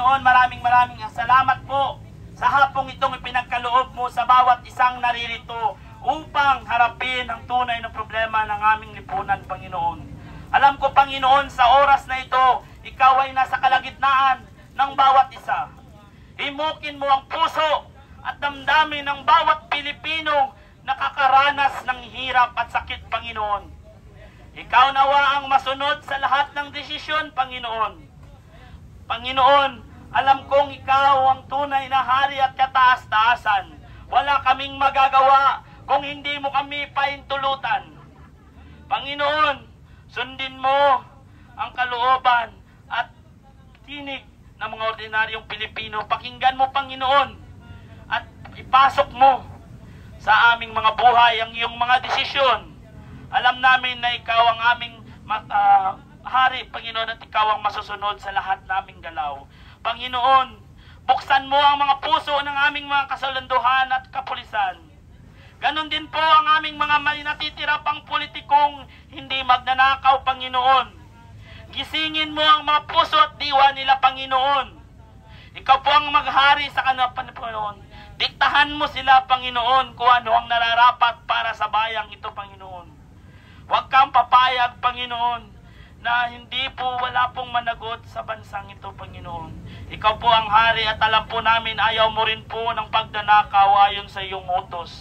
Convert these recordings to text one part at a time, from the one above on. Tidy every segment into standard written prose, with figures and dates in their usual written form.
Panginoon, maraming salamat po sa hapong itong ipinagkaloob mo sa bawat isang naririto upang harapin ang tunay na problema ng aming lipunan, Panginoon. Alam ko, Panginoon, sa oras na ito, ikaw ay nasa kalagitnaan ng bawat isa. Himukin mo ang puso at damdamin ng bawat Pilipino nakakaranas ng hirap at sakit, Panginoon. Ikaw nawa ang masunod sa lahat ng desisyon, Panginoon. Panginoon, alam kong ikaw ang tunay na hari at kataas-taasan. Wala kaming magagawa kung hindi mo kami paintulutan. Panginoon, sundin mo ang kalooban at tinig ng mga ordinaryong Pilipino. Pakinggan mo, Panginoon, at ipasok mo sa aming mga buhay ang iyong mga desisyon. Alam namin na ikaw ang aming hari, Panginoon, at ikaw ang masusunod sa lahat naming galaw. Panginoon, buksan mo ang mga puso ng aming mga kasalanduhan at kapulisan. Ganon din po ang aming mga natitira pang politikong hindi magnanakaw, Panginoon. Gisingin mo ang mga puso at diwa nila, Panginoon. Ikaw po ang maghari sa kanila, Panginoon. Diktahan mo sila, Panginoon, kung ano ang nararapat para sa bayang ito, Panginoon. Huwag kang papayag, Panginoon, na hindi po wala pong managot sa bansang ito, Panginoon. Ikaw po ang hari at alam po namin ayaw mo rin po ng pagdanakaw ayon sa iyong utos.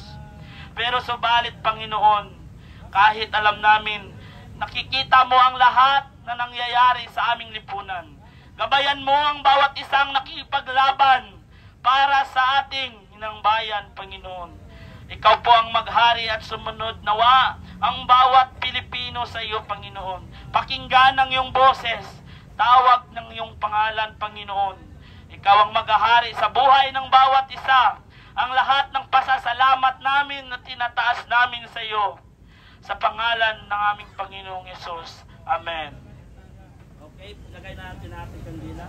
Pero subalit, Panginoon, kahit alam namin, nakikita mo ang lahat na nangyayari sa aming lipunan. Gabayan mo ang bawat isang nakipaglaban para sa ating inang bayan, Panginoon. Ikaw po ang maghari at sumunod nawa ang bawat Pilipino sa iyo, Panginoon. Pakinggan ang iyong boses, tawag ng iyong pangalan, Panginoon. Ikaw ang maghahari sa buhay ng bawat isa. Ang lahat ng pasasalamat namin na tinataas namin sa iyo. Sa pangalan ng aming Panginoong Yesus. Amen. Okay, lagay natin natin kandila.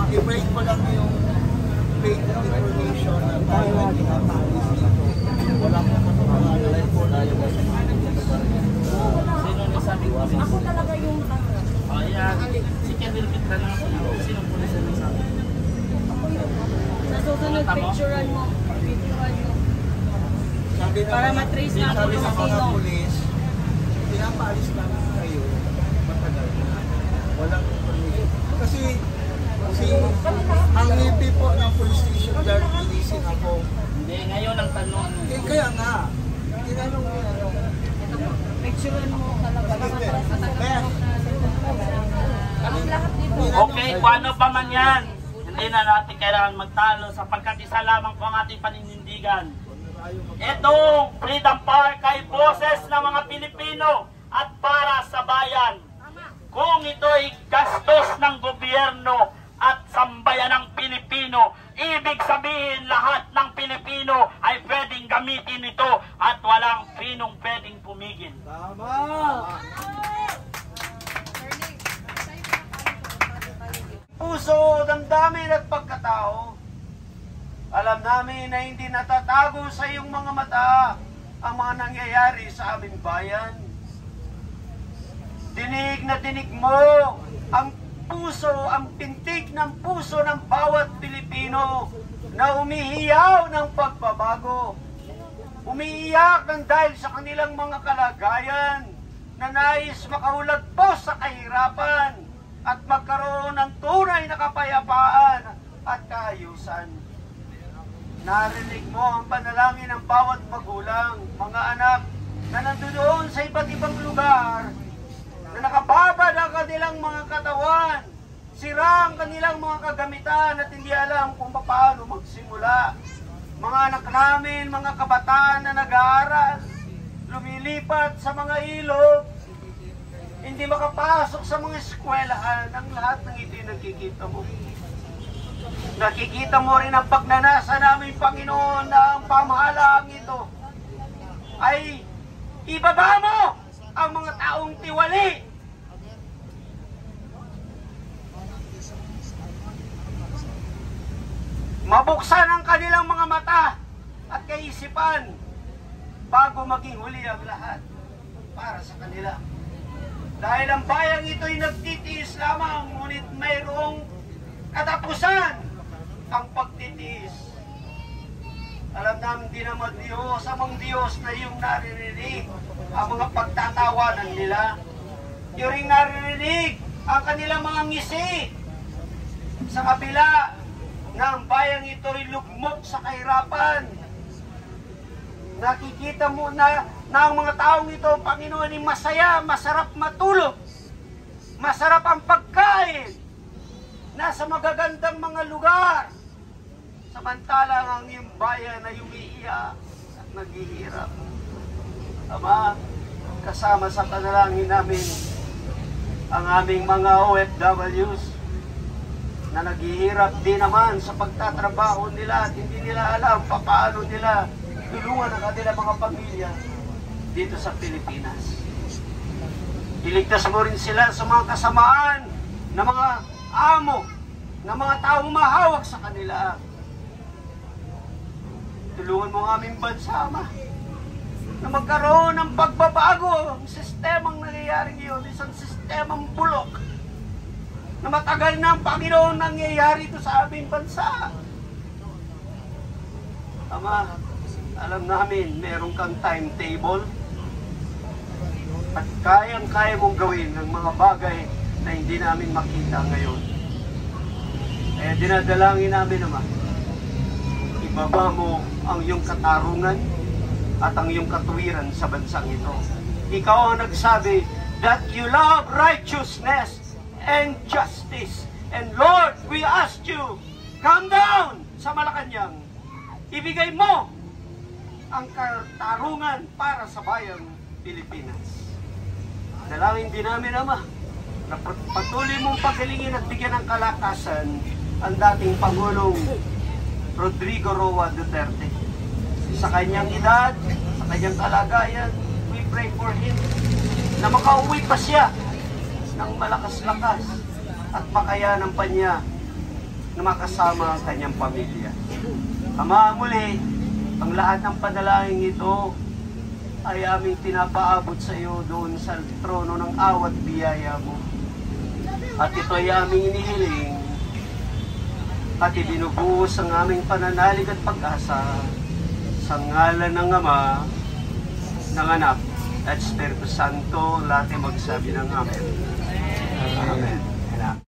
I-break ko lang yung fake information na tayo ay pinapalis dito. Wala ko pangalan po na yung Sino nasabi ko? Ako talaga yung Ayan. Si Kendall Pitra na ako. Sino po nasa nasabi? sa susunod picturean mo. Videoan mo. sabi Para matrace na sabi kung ng mga sino. pulis, pinapaalis namin kayo matagal na. Walang information. Kasi ang NIPI po ng police station guard pinising ako. Hindi, ngayon ang tanong. Eh kaya nga, tinanong mo na Picturean mo talaga. Okay, kung ano pa man yan, hindi na natin kailangan magtalo sapagkat isa lamang po ang ating paninindigan. Itong Freedom Park ay boses ng mga Pilipino at para sa bayan. Kung ito'y gastos ng gobyerno at sambayan ng Pilipino, ibig sabihin lahat ng Pilipino ay pwedeng gamitin ito at walang pinong pwedeng pumigil. tama! Puso, damdamin at pagkatao. Alam namin na hindi natatago sa iyong mga mata ang mga nangyayari sa aming bayan. Dinig na dinig mo ang puso, ang pintig ng puso ng bawat Pilipino na umihiyaw ng pagbabago. Umiiyak ng dahil sa kanilang mga kalagayan na nais makahulagpos sa kahirapan at magkaroon ng tunay na kapayapaan at kaayusan. Narinig mo ang panalangin ng bawat magulang, mga anak na nandoon sa iba't ibang lugar, na nakababad ang kanilang mga katawan, sira ang kanilang mga kagamitan at hindi alam kung paano magsimula. Mga anak namin, mga kabataan na nag-aaral, lumilipat sa mga ilog, hindi makapasok sa mga eskwelahan, ang lahat ng ito nakikita mo. Nakikita mo rin ang pagnanasa namin, Panginoon, na ang pamahalaang ito ay ibaba mo ang mga taong tiwali. Mabuksan ang kanilang mga mata at kaisipan bago maging huli ang lahat para sa kanila. Dahil ang bayang ito'y nagtitiis lamang, ngunit mayroong katapusan ang pagtitiis. Alam namin din naman Diyos, amang Diyos na iyong naririnig ang mga pagtatawanan nila. Iyong ring naririnig ang kanilang mga ngisi sa kabila na ang bayang ito'y lugmok sa kahirapan. Nakikita mo na ang mga taong ito, Panginoon, ay masaya, masarap matulog, masarap ang pagkain, nasa magagandang mga lugar. Samantalang ang iyong bayan ay umiiyak at naghihirap. Ama, kasama sa panalangin namin ang aming mga OFWs na naghihirap din naman sa pagtatrabaho nila at hindi nila alam paano nila tulungan ang kanilang mga pamilya dito sa Pilipinas. Iligtas mo rin sila sa mga kasamaan na mga amo, na mga taong mahawak sa kanila. Tulungan mo ang aming bansa, Ama, na magkaroon ng pagbabago. Ang sistemang nangyayari ngayon, isang sistemang bulok, na matagal na ang Panginoon nangyayari ito sa aming bansa. Ama, alam namin, meron kang timetable at kayang-kaya mong gawin ng mga bagay na hindi namin makita ngayon. Kaya dinadalangin namin naman, ibaba mo ang iyong katarungan at ang iyong katuwiran sa bansang ito. Ikaw ang nagsabi that you love righteousness and justice. And Lord, we ask you, come down sa Malacanang. Ibigay mo ang katarungan para sa bayang Pilipinas. Dalangin din namin, Ama, na patuloy mong pagalingin at bigyan ng kalakasan ang dating Pangulong Rodrigo Roa Duterte. Sa kanyang edad, sa kanyang kalagayan, we pray for him na makauwi pa siya ng malakas-lakas at makayanan pa niya na makasama ang kanyang pamilya. Ama, muli, ang lahat ng panalangin ito ay aming pinapaabot sa iyo doon sa trono ng awat biyaya mo. At ito ay aming inihiling at ibinubuhos ang aming pananalig at pag-asa sa ngalan ng Ama, ng Anak, at Espiritu Santo, lahat ay magsabi ng Amen. Amen.